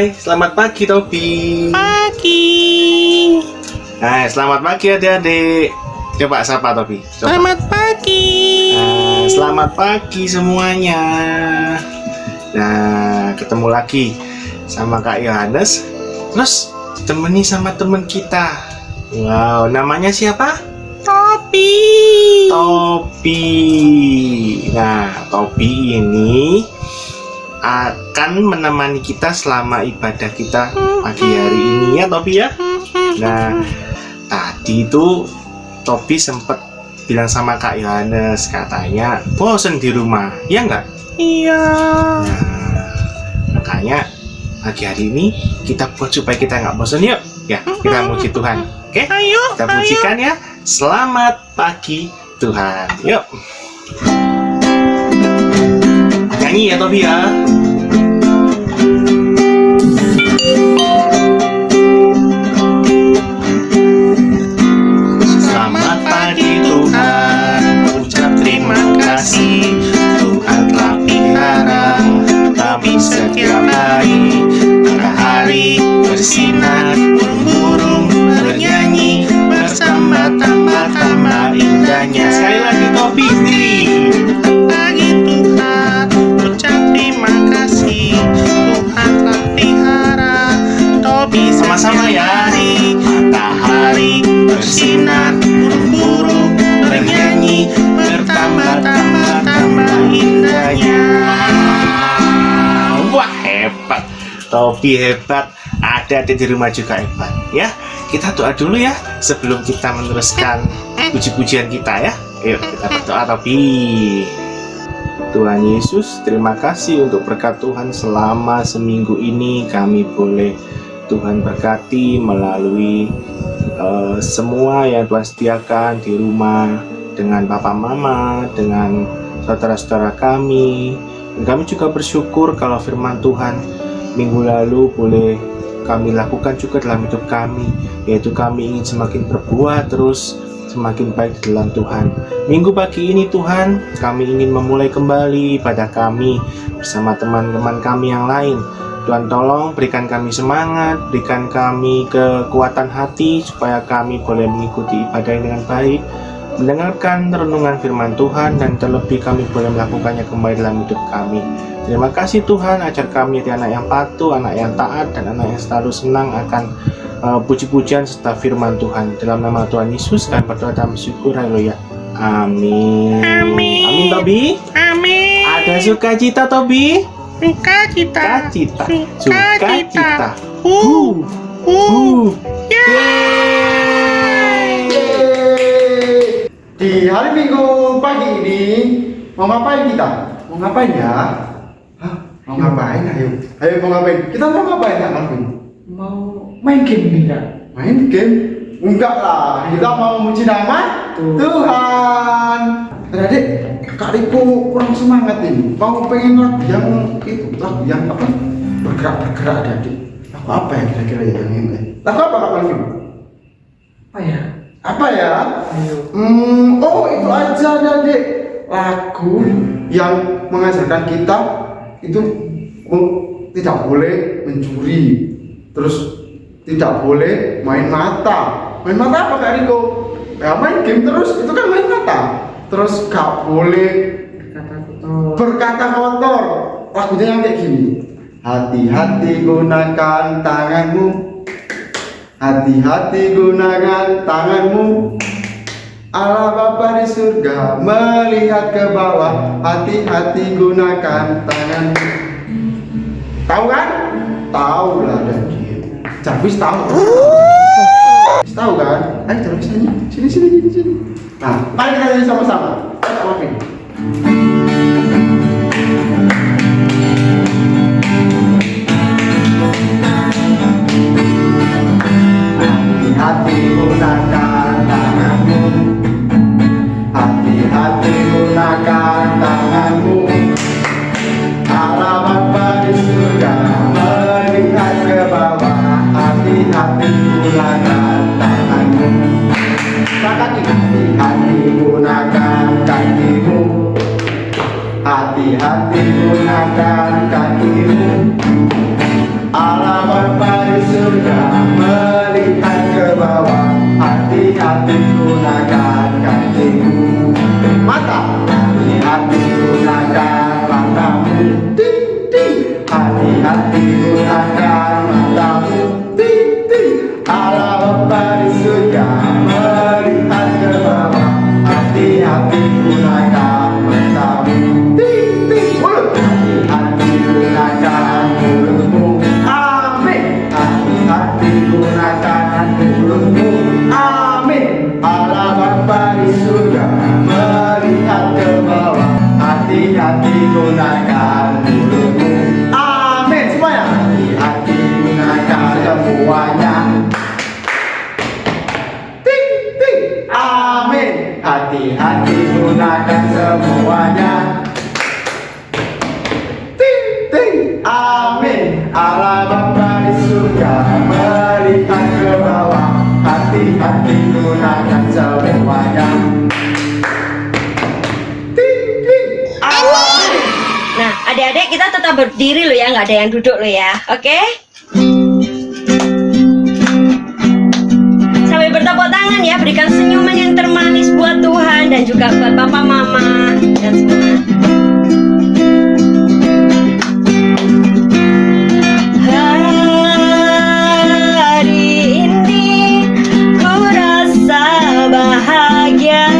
Hai, selamat pagi Tobi. Pagi. Hai, selamat pagi adik-adik. Coba sapa Tobi. Coba. Selamat pagi. Selamat pagi semuanya. Nah, ketemu lagi sama Kak Yohanes. Terus ditemani sama teman kita. Wow, namanya siapa? Tobi. Tobi. Nah, Tobi ini akan menemani kita selama ibadah kita pagi hari ini ya Tobi ya. Nah, tadi itu Tobi sempat bilang sama Kak Yohanes, katanya bosen di rumah, ya enggak? Iya. Nah, makanya pagi hari ini kita buat supaya kita nggak bosen, yuk ya, kita muji Tuhan. Oke? Ayo. Kita pujikan ya. Selamat pagi Tuhan. Yuk. Nyanyi ya Tobi ya. Selamat pagi Tuhan, ucap terima kasih. Tuhan telah pelihara kami setiap hari. Matahari bersinar, burung-burung bernyanyi bersama, tambah indahnya. Sekali lagi Tobi sendiri. Pagi Tuhan, ucap terima kasih. Tuhan telah pelihara Tobi Sama-sama ya. hari. Matahari bersinar, burung-burung bernyanyi bertambah indahnya. Wah, hebat. Tobi hebat. Adik-adik di rumah juga hebat ya. Kita doa dulu ya sebelum kita meneruskan puji-pujian kita ya. Ayo kita berdoa Tobi. Tuhan Yesus, terima kasih untuk berkat Tuhan selama seminggu ini. Kami boleh Tuhan berkati melalui semua yang Tuhan sediakan di rumah, dengan Papa Mama, dengan saudara-saudara kami. Dan kami juga bersyukur kalau firman Tuhan minggu lalu boleh kami lakukan juga dalam hidup kami, yaitu kami ingin semakin berbuah terus, semakin baik di dalam Tuhan. Minggu pagi ini Tuhan, kami ingin memulai kembali ibadah kami bersama teman-teman kami yang lain. Tuhan tolong berikan kami semangat, berikan kami kekuatan hati supaya kami boleh mengikuti ibadah ini dengan baik, mendengarkan renungan firman Tuhan, dan terlebih kami boleh melakukannya kembali dalam hidup kami. Terima kasih Tuhan, ajar kami jadi anak yang patuh, anak yang taat, dan anak yang selalu senang akan puji-pujian serta firman Tuhan. Dalam nama Tuhan Yesus kami berdoa dan bersyukur. Haleluya. Amin. Amin. Amin Tobi. Amin. Ada sukacita Tobi. Sukacita. Sukacita. Yeay. Di hari Minggu pagi ini mau ngapain kita? Mau ngapain ya? Hah? Mau ngapain? Ayo mau ngapain? Kita mau ngapain ya Malvin? Mau main game enggak? Main game? Enggak lah, kita mau memuji nama Tuhan. Adik, Kak Riko kurang semangat ini. Mau pengen lagu yang itu, lagu yang apa? Bergerak adik. Lagu apa ya kira-kira yang ini? Lagu apa Kak Malvin? Apa ya? Apa ya? Ayo. Oh itu aja adik. Lagu yang mengajarkan kita itu tidak boleh mencuri, terus tidak boleh main mata. Main mata apa Kak Riko? Ya main game terus, itu kan main mata. Terus gak boleh berkata kotor. Lagunya yang kayak gini. Hati-hati gunakan tanganmu. Hati-hati gunakan tanganmu. Allah Bapa di surga melihat ke bawah. Hati-hati gunakan tanganmu. Tahu kan? Tahu lah dan dia. Jarvis tahu. Tahu kan? Ayo Jarvis nyanyi. Sini. Nah, mari kita nyanyi sama-sama. Ayo Marvin. Hati-hati gunakan tanganmu. Hati-hati gunakan tanganmu. Allah Bapa di surga melihat ke bawah. Hati-hati gunakan tanganmu. Hati-hati gunakan kakimu. Hati-hati gunakan kakimu. Allah Bapa di surga melihat ke bawah. Hati-hati gunakan kakimu. Mata, hati-hati gunakan matamu. Ting ting. Hati-hati gunakan matamu. Ting ting. Allah Bapa di surga melihat ke bawah. Hati-hati gunakan matamu. Ting ting. Mulut, hati-hati gunakan mulutmu. Amin. Hati-hati gunakan mulutmu. Amin. Allah Bapa di surga melihat ke bawah. Hati-hati gunakan mulutmu. Amin. Semuanya. Hati-hati gunakan semuanya. Ting ting. Amin. Hati-hati gunakan semuanya. Ting ting. Amin. Allah Bapa di surga melihat ke bawah. Hati-hati gunakan semuanya. Ting ting. Amin. Nah, adik-adik kita tetap berdiri loh ya, nggak ada yang duduk loh ya, oke? Sambil bertepuk tangan ya, berikan senyuman yang termanis buat Tuhan dan juga buat papa mama dan semua. Hari ini ku rasa bahagia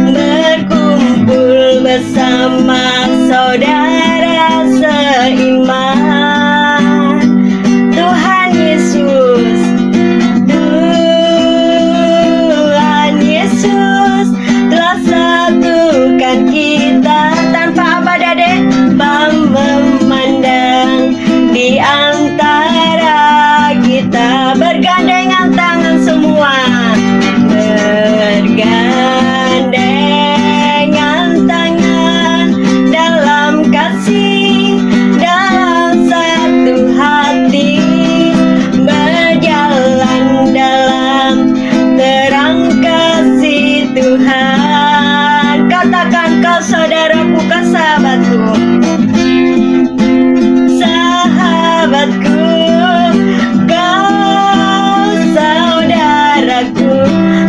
berkumpul bersama saudara seiman. Tuhan Yesus, Tuhan Yesus telah satukan kita tanpa apa Dade? Memandang di antara kita, bergandengan tangan semua, bergandengan tangan dalam kasih, dalam satu hati, berjalan dalam terang kasih Tuhan. Katakan kau saudaraku, kau sahabatku, sahabatku, kau saudaraku,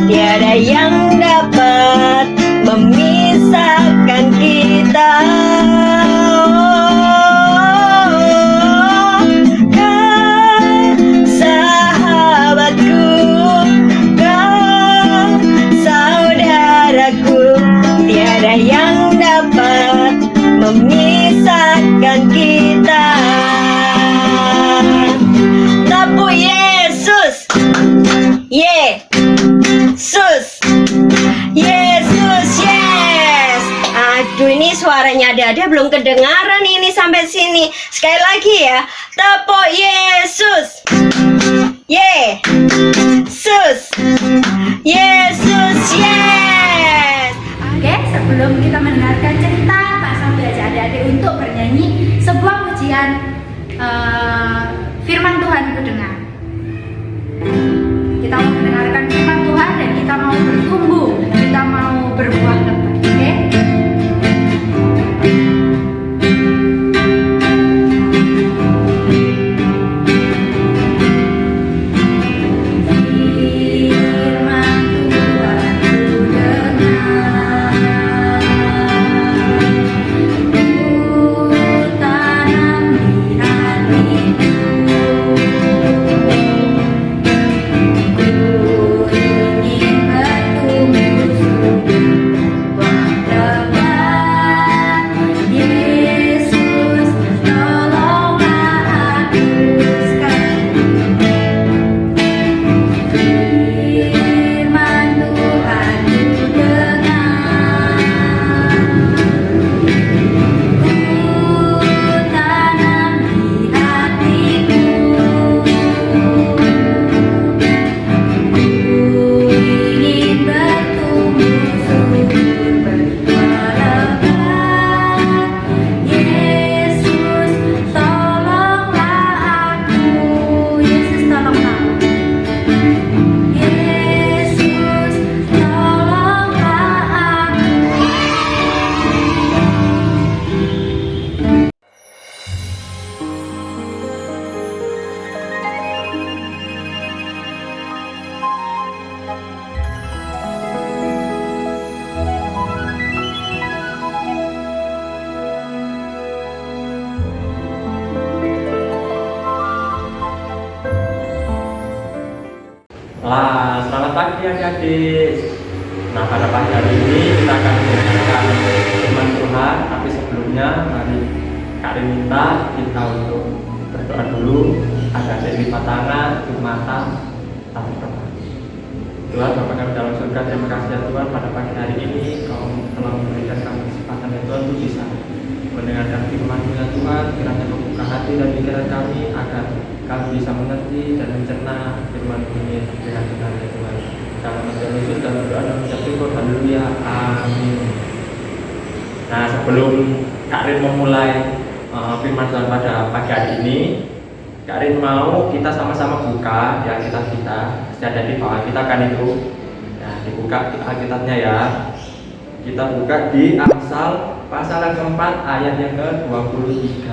tiada yang dapat memisahkan kita. Kau sahabatku, kau saudaraku, tiada yang dapat memisahkan kita. Tepuk Yesus, Yesus, Yesus, yes. Aduh, ini suaranya ada belum kedengaran ini sampai sini. Sekali lagi ya, tepuk Yesus, Yesus, Yesus, yes. Oke, sebelum kita mendengarkan cerita, Pak Sambil ajak adik-adik untuk bernyanyi sebuah pujian firman Tuhan itu dengar. Kita mau mendengarkan firman Tuhan dan kita mau bertumbuh, kita mau berbuah lebat. Oke? Firman Tuhan ku dengar, ku tanam di hatiku. Kelas, selamat pagi adik-adik. Nah, pada pagi hari ini kita akan mendengarkan firman Tuhan. Tapi sebelumnya, mari Kak Rin minta kita untuk berdoa dulu. Adik-adik lipat tangan, tutup mata, kita berdoa. Tuhan, Bapa kami dalam surga, terima kasih ya Tuhan pada pagi hari ini Kau telah memberikan kami kesempatan ya Tuhan untuk bisa mendengarkan firman-Mu ya Tuhan. Kiranya membuka hati dan pikiran kami agar kami bisa mengerti dan mencerna firman ini dengan benar ya Tuhan. Dalam nama Yesus dan berdoa dan mengucap syukur, haleluya, amin. Nah, sebelum Kak Rin memulai firman Tuhan pada pagi hari ini, Kak Rin mau kita sama-sama buka di Alkitab kita. Ada di bawah kita kan itu. Nah, dibuka di Alkitabnya ya. Kita buka di Amsal pasal yang keempat ayat yang ke-23.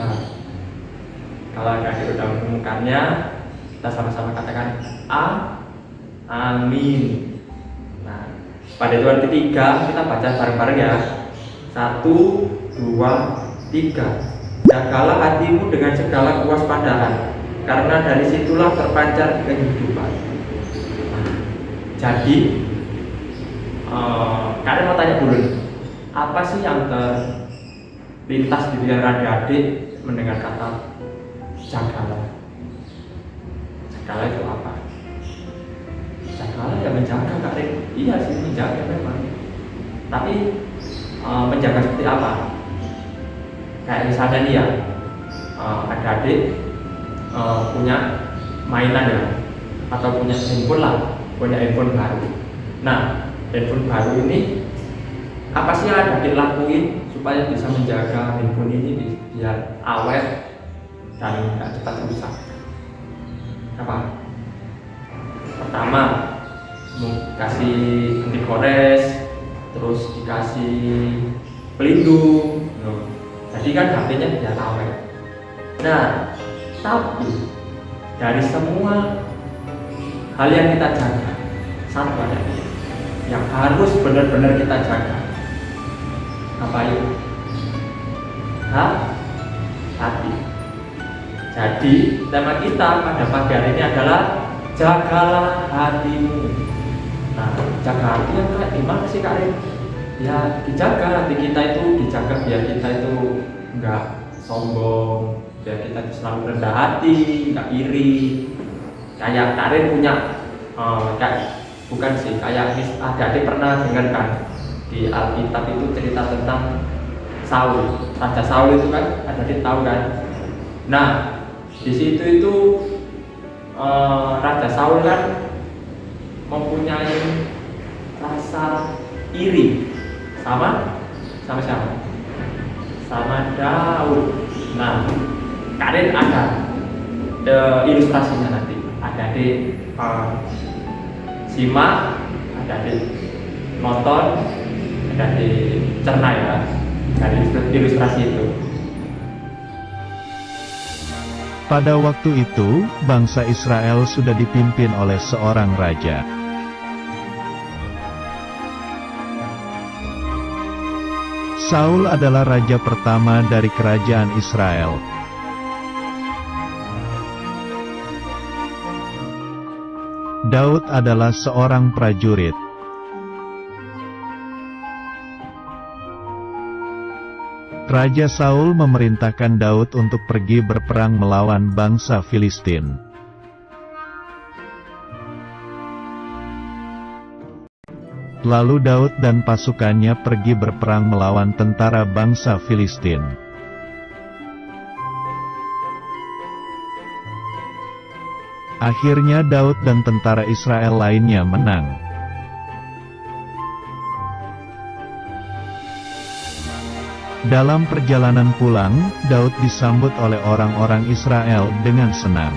Kalau Kak udah menemukannya, kita sama-sama katakan amin. Nah, pada ayat ketiga kita baca bareng-bareng ya. 1, 2, 3. Jagalah hatimu dengan segala kewaspadaan, karena dari situlah terpancar kehidupan. Nah, jadi kalian mau tanya dulu, apa sih yang terlintas di pikiran adik-adik mendengar kata jagalah? Jagalah itu apa? Jagalah ya menjaga, Kak Rin. Iya sih, menjaga memang. Tapi menjaga seperti apa? Kayak misalnya nih ya, adik-adik punya mainan ya, atau punya handphone lah, punya handphone baru. Nah, handphone baru ini apa sih yang adik lakuin supaya bisa menjaga handphone ini biar awet dan nggak cepat rusak? Apa? Pertama, kasih anti gores, terus dikasih pelindung. Jadi kan HP-nya biar awet. Nah, tapi dari semua hal yang kita jaga, satu ada yang harus benar-benar kita jaga. Apa itu? Hati. Jadi tema kita pada pagi hari ini adalah jagalah hatimu. Nah, jaga hati yang kayak gimana sih Kak Rin? Ya dijaga hati kita itu, dijaga biar kita itu enggak sombong, biar kita selalu rendah hati, enggak iri. Kayak Kak Rin punya kayak bukan sih, kayak adik-adik pernah dengar kan di Alkitab itu cerita tentang Saul, Raja Saul itu kan, adik-adik tahu kan? Nah, di situ itu Raja Saul kan mempunyai rasa iri sama siapa? Sama Daud. Nah, Karen ada ilustrasinya nanti. Adik-adik simak, adik-adik nonton, adik-adik cerna ya dari ilustrasi itu. Pada waktu itu, bangsa Israel sudah dipimpin oleh seorang raja. Saul adalah raja pertama dari kerajaan Israel. Daud adalah seorang prajurit. Raja Saul memerintahkan Daud untuk pergi berperang melawan bangsa Filistin. Lalu Daud dan pasukannya pergi berperang melawan tentara bangsa Filistin. Akhirnya Daud dan tentara Israel lainnya menang. Dalam perjalanan pulang, Daud disambut oleh orang-orang Israel dengan senang.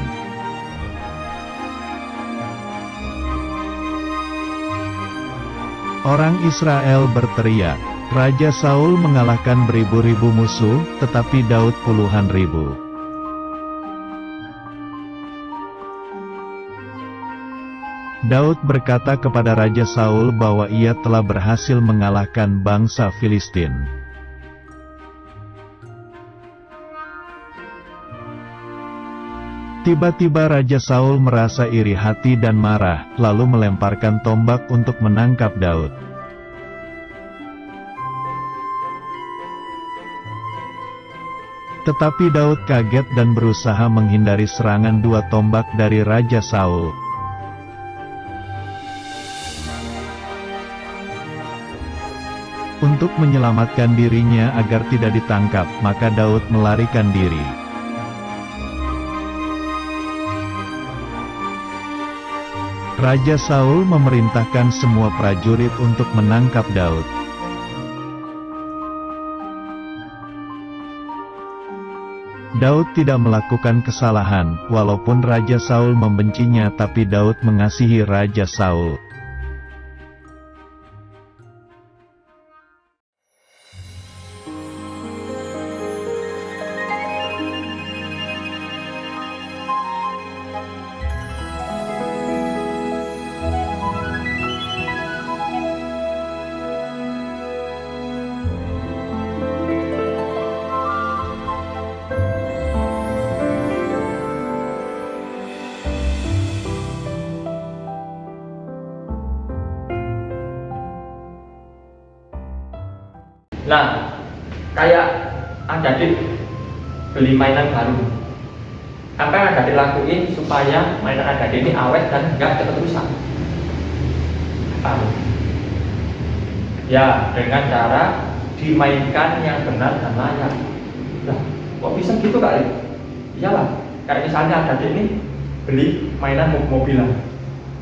Orang Israel berteriak, Raja Saul mengalahkan beribu-ribu musuh, tetapi Daud puluhan ribu. Daud berkata kepada Raja Saul bahwa ia telah berhasil mengalahkan bangsa Filistin. Tiba-tiba Raja Saul merasa iri hati dan marah, lalu melemparkan tombak untuk menangkap Daud. Tetapi Daud kaget dan berusaha menghindari serangan dua tombak dari Raja Saul. Untuk menyelamatkan dirinya agar tidak ditangkap, maka Daud melarikan diri. Raja Saul memerintahkan semua prajurit untuk menangkap Daud. Daud tidak melakukan kesalahan, walaupun Raja Saul membencinya, tapi Daud mengasihi Raja Saul. Nah, kayak adik beli mainan baru. Apa yang adik lakuin supaya mainan adik ini awet dan nggak cepat rusak? Ya, dengan cara dimainkan yang benar dan layak. Nah, kok bisa gitu kali? Iyalah, kayak misalnya adik ini beli mainan mobilan,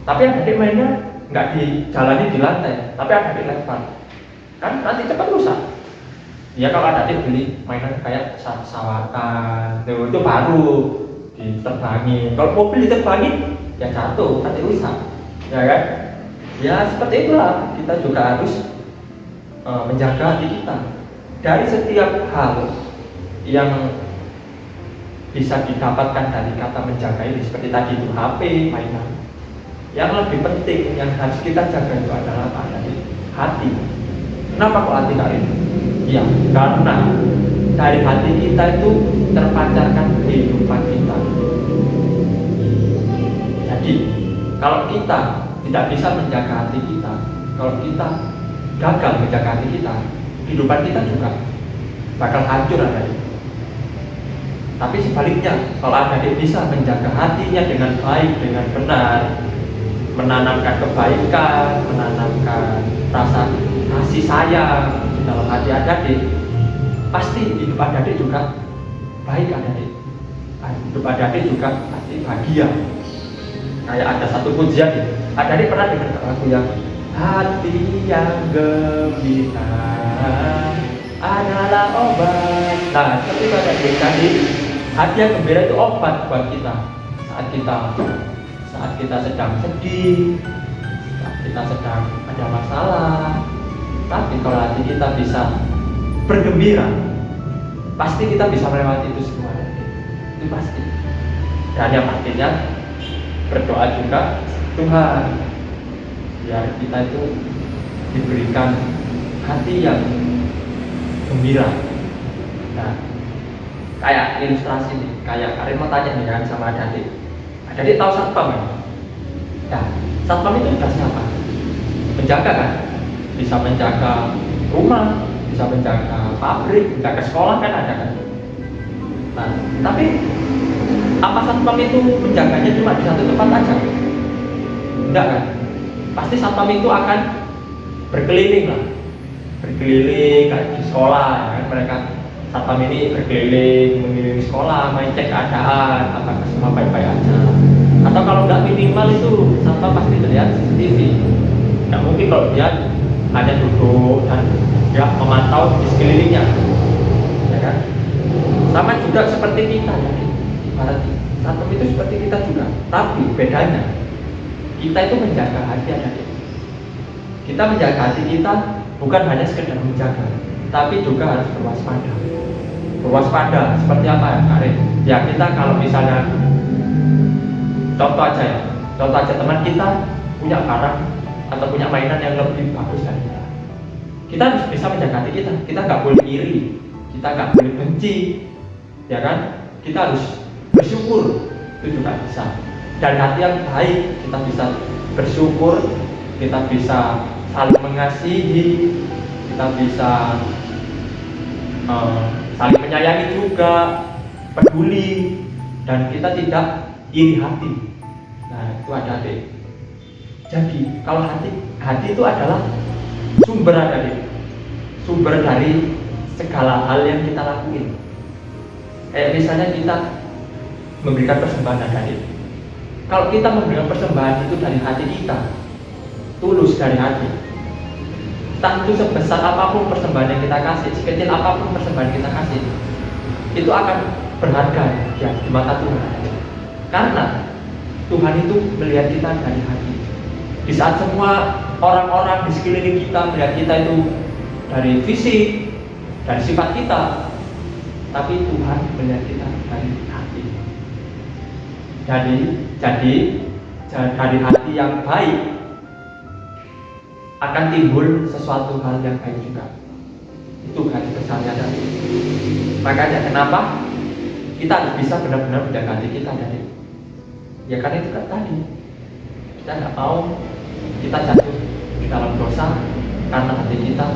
tapi adik mainnya nggak dijalani di lantai, tapi adik lempar, kan nanti cepat rusak. Ya kalau adik beli mainan kayak sawatan, itu baru diterbangin. Kalau mobil diterbangin, ya jatuh, nanti rusak, ya kan? Ya seperti itulah, kita juga harus menjaga hati kita dari setiap hal yang bisa didapatkan dari kata menjaga ini. Seperti tadi itu HP, mainan. Yang lebih penting yang harus kita jaga itu adalah apa? Hati. Kenapa kok hati kali ini? Ya, karena dari hati kita itu terpancarkan kehidupan kita. Jadi, kalau kita tidak bisa menjaga hati kita, kalau kita gagal menjaga hati kita, kehidupan kita juga bakal hancur adik. Tapi sebaliknya, kalau adik bisa menjaga hatinya dengan baik, dengan benar, menanamkan kebaikan, menanamkan rasa kasih sayang dalam hati adik, pasti hidup adik juga baik adik. Hidup adik juga pasti bahagia. Kayak ada satu pujian, adik pernah dengar lagu yang hati yang gembira adalah obat. Nah, seperti pada tadi, hati yang gembira itu obat buat kita saat kita sedang sedih, saat kita sedang ada masalah. Tapi kalau hati kita bisa bergembira, pasti kita bisa melewati itu semua. Itu pasti. Dan yang pastinya berdoa juga Tuhan, biar kita itu diberikan hati yang gembira. Nah, kayak ilustrasi nih, kayak Karin mau tanya nih kan sama adik. Adik tahu satpam kan? Nah, satpam itu tugasnya apa? Menjaga kan? Bisa menjaga rumah, bisa menjaga pabrik, menjaga sekolah kan ada kan? Nah, tapi apa satpam itu menjaganya cuma di satu tempat aja? Enggak kan? Pasti satpam itu akan berkeliling lah, berkeliling kayak di sekolah ya kan? Mereka satpam ini berkeliling mengelilingi sekolah, main cek keadaan apakah semua baik-baik aja. Atau kalau nggak minimal itu satpam pasti terlihat CCTV. Nggak mungkin kalau dia hanya duduk dan dia memantau di sekelilingnya, ya kan? Sama juga seperti kita, ibaratnya satpam itu seperti kita juga, tapi bedanya kita itu menjaga hati adik. Kita menjaga hati kita bukan hanya sekedar menjaga, tapi juga harus berwaspada. Berwaspada seperti apa ya, Karin? Ya kita kalau misalnya contoh aja teman kita punya barang atau punya mainan yang lebih bagus dari kita harus bisa menjaga hati kita. Kita nggak boleh iri, kita nggak boleh benci, ya kan? Kita harus bersyukur itu juga bisa. Dari hati yang baik kita bisa bersyukur, kita bisa saling mengasihi, kita bisa saling menyayangi juga, peduli, dan kita tidak iri hati. Nah, itu adik-adik. Jadi kalau hati itu adalah sumber adik-adik, sumber dari segala hal yang kita lakuin. Kayak misalnya kita memberikan persembahan adik-adik. Kalau kita memberikan persembahan itu dari hati kita, tulus dari hati, entah itu sebesar apapun persembahan yang kita kasih, sekecil apapun persembahan yang kita kasih, itu akan berharga ya di mata Tuhan. Karena Tuhan itu melihat kita dari hati. Di saat semua orang-orang di sekeliling kita melihat kita itu dari fisik, dari sifat kita, tapi Tuhan melihat kita dari hati. Jadi dari hati yang baik akan timbul sesuatu hal yang baik juga. Itu hati besarnya dari. Makanya kenapa kita harus bisa benar-benar menjaga hati kita dari. Ya karena itu kan tadi kita nggak mau kita jatuh di dalam dosa karena hati kita,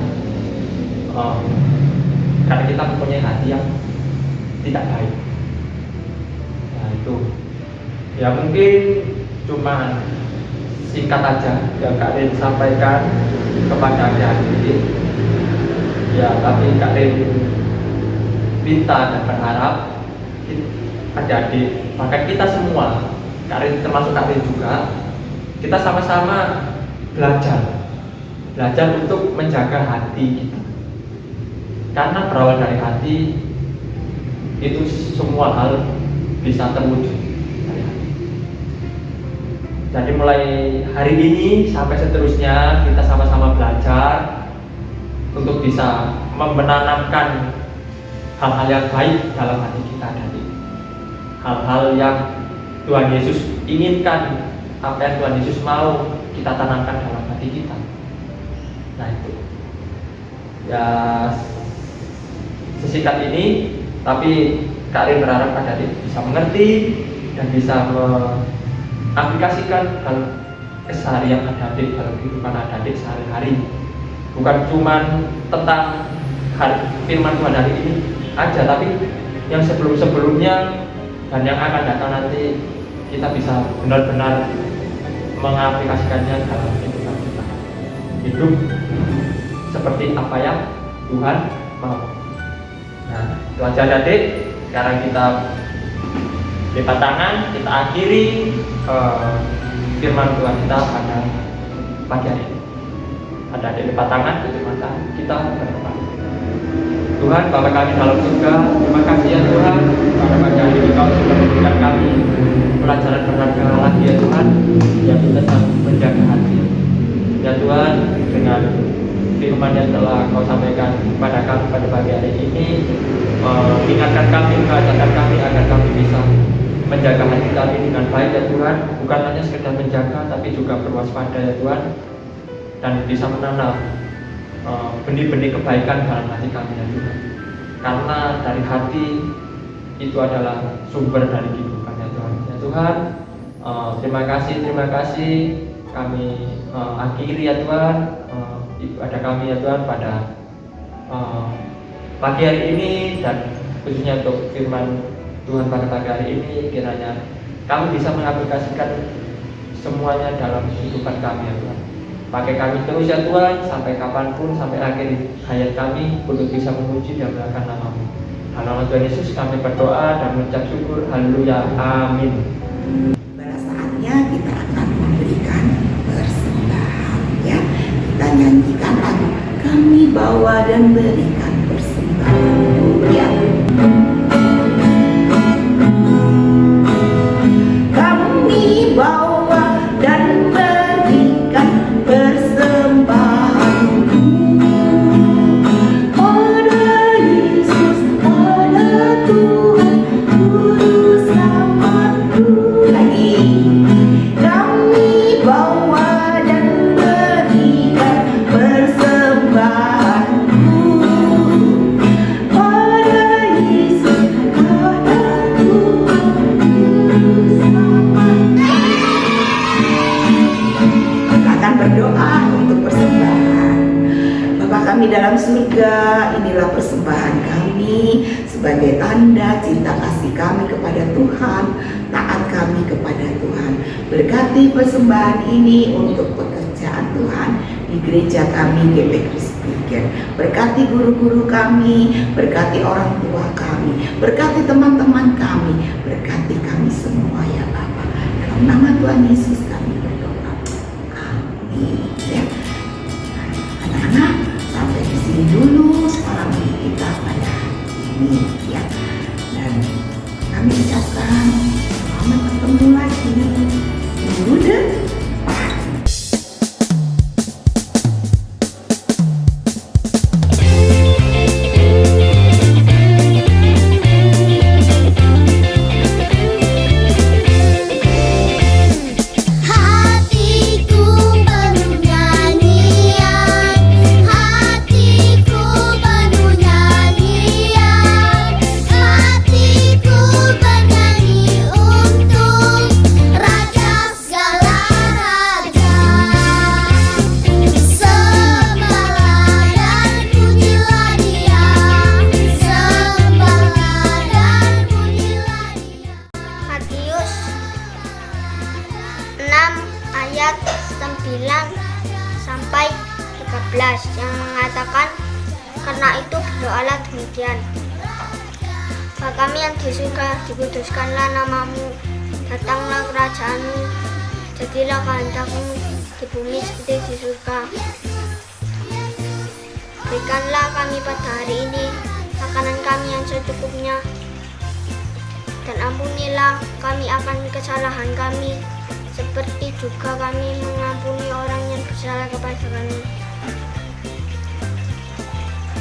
karena kita mempunyai hati yang tidak baik. Nah itu. Ya mungkin cuma singkat aja yang Kak Rin sampaikan kepada adik-adik. Ya tapi Kak Rin minta dan berharap adik-adik, bahkan kita semua, Kak Rin termasuk Kak Rin juga, kita sama-sama belajar untuk menjaga hati kita. Karena berawal dari hati itu semua hal bisa terwujud. Jadi mulai hari ini sampai seterusnya kita sama-sama belajar untuk bisa menanamkan hal-hal yang baik dalam hati kita tadi. Hal-hal yang Tuhan Yesus inginkan, apa yang Tuhan Yesus mau kita tanamkan dalam hati kita. Nah itu. Ya sesingkat ini, tapi Kak Rin berharap adik bisa mengerti dan bisa aplikasikan dalam keseharian adik dalam kehidupan adik sehari-hari. Bukan cuma tentang firman Tuhan hari ini aja, tapi yang sebelum-sebelumnya dan yang akan datang nanti kita bisa benar-benar mengaplikasikannya dalam kehidupan kita. Hidup seperti apa yang Tuhan mau. Nah, itu aja adik. Sekarang kita lipat tangan, kita akhiri firman Tuhan kita pada pagi hari ini. Ada lipat tangan, tutup mata, kita berdoa. Tuhan, Bapa kami dalam surga, terima kasih ya Tuhan, pada pagi hari ini Kau sudah memberikan kami pelajaran berharga lagi ya Tuhan, yang kita sanggup menjaga hati. Ya Tuhan, dengan firman yang telah Kau sampaikan kepada kami pada pagi hari ini, ingatkan kami, mengajarkan kami agar kami bisa menjaga hati kami dengan baik ya Tuhan, bukan hanya sekedar menjaga tapi juga berwaspada ya Tuhan, dan bisa menanam benih-benih kebaikan dalam hati kami ya Tuhan. Karena dari hati itu adalah sumber dari kehidupan ya Tuhan. Ya Tuhan, terima kasih kami akhiri ya Tuhan ibadah kami ya Tuhan pada pagi hari ini, dan khususnya untuk firman Tuhan pada pagi hari ini, kiranya kami bisa mengaplikasikan semuanya dalam kehidupan kami ya Tuhan. Pakai kami terus ya Tuhan, sampai kapanpun, sampai akhir hayat kami, untuk bisa memuji dan memuliakan nama-Mu. Dalam nama Tuhan Yesus kami berdoa dan mengucap syukur. Haleluya, amin. Pada saatnya kita akan memberikan persembahan ya. Kita nyanyikan lagu Kami Bawa dan Berikan Persembahan ya. Kami bawa dan berikan persembahan pada Yesus, pada Tuhan, Juru Selamatku. Lagi kami bawa dan berikan persembahan kami dalam surga, inilah persembahan kami sebagai tanda cinta kasih kami kepada Tuhan, taat kami kepada Tuhan. Berkati persembahan ini untuk pekerjaan Tuhan di gereja kami GP Kristiken. Berkati guru-guru kami, berkati orang tua kami, berkati teman-teman kami, berkati kami semua ya Bapa. Dalam nama Tuhan Yesus kami berdoa. Amin. Ya. Anak-anak, sampai di sini dulu sekolah minggu kita pada hari ini ya. Dan kami ucapkan selamat ketemu lagi minggu depan. Hatiku penuh nyanyian, hatiku penuh nyanyian, hatiku bernyanyi untuk Raja segala raja. Sembahlah dan pujilah Dia, sembahlah dan pujilah Dia. Matius 6 ayat 9 sampai 13 yang mengatakan, karena itu berdoalah demikian, Bapa kami yang di surga, dikuduskanlah namamu, datanglah kerajaanmu, jadilah kehendakmu di bumi seperti di surga. Berikanlah kami pada hari ini makanan kami yang secukupnya, dan ampunilah kami akan kesalahan kami, seperti juga kami mengampuni orang yang bersalah kepada kami.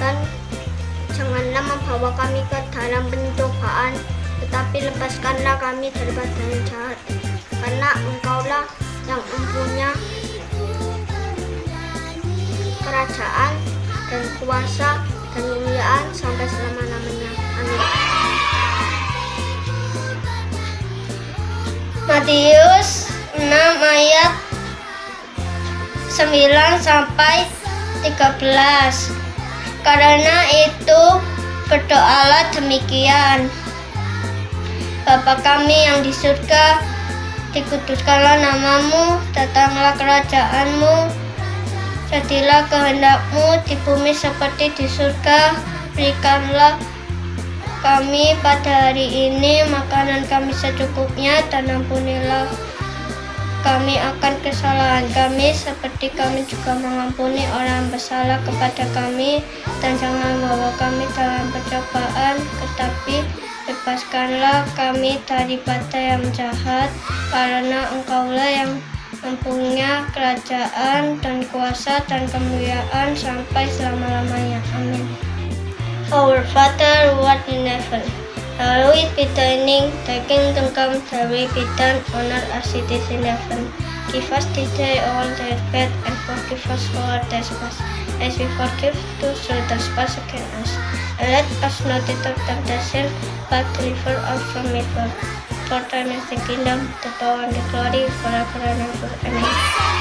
Dan janganlah membawa kami ke dalam pencobaan, tetapi lepaskanlah kami daripada yang jahat. Karena Engkaulah yang mempunyai kerajaan dan kuasa dan kemuliaan sampai selama-lamanya. Amin. Matius 6 ayat 9 sampai 13. Karena itu berdoalah demikian, Bapa kami yang di surga, dikuduskanlah namamu, datanglah kerajaanmu, jadilah kehendakmu di bumi seperti di surga. Berikanlah kami pada hari ini makanan kami secukupnya, dan ampunilah kami akan kesalahan kami, seperti kami juga mengampuni orang bersalah kepada kami, dan jangan bawa kami dalam pencobaan, tetapi lepaskanlah kami daripada yang jahat, karena Engkaulah yang mempunyai kerajaan dan kuasa dan kemuliaan sampai selama-lamanya. Amin. Our Father who art in heaven, hallowed be thy name, thy kingdom come, thy will be done on earth as it is in heaven. Give us this day all our debt, and forgive us our trespasses, as we forgive those who trespass against us. And let us not enter temptation, but deliver us from evil. For thine is the kingdom, the power, and the glory, forever and ever. Amen.